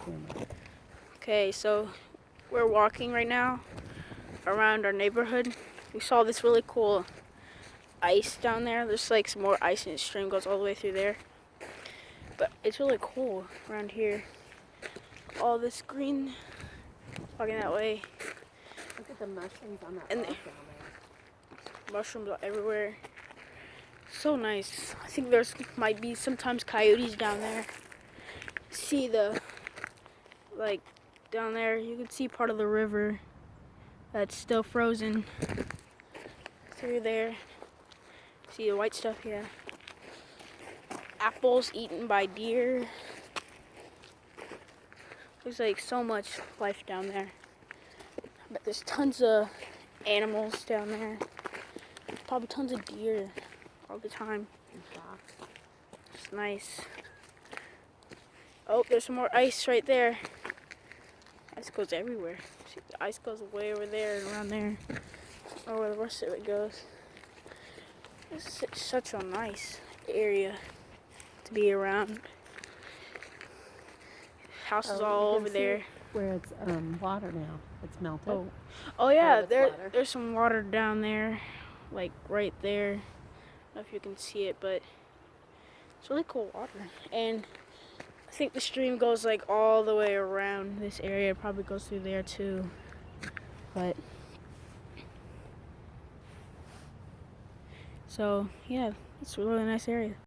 camera. Okay, so we're walking right now around our neighborhood. We saw this really cool ice down there. There's like some more ice and the stream goes all the way through there. But it's really cool around here. All this green, walking that way. Look at the mushrooms on that And rock down there. Mushrooms are everywhere. So nice. I think there's might be sometimes coyotes down there. See the, like, down there, you can see part of the river that's still frozen through there. See the white stuff, yeah. Apples eaten by deer. There's like so much life down there. But there's tons of animals down there. Probably tons of deer all the time. It's nice. Oh, there's some more ice right there. Ice goes everywhere. See, the ice goes way over there and around there. Or where the rest of it goes. This is such a nice area to be around. Houses all over there. Where it's water now. It's melted. Oh yeah, water. there's some water down there, like right there. I don't know if you can see it, but it's really cool water. And I think the stream goes like all the way around this area. It probably goes through there too. But so yeah, it's a really nice area.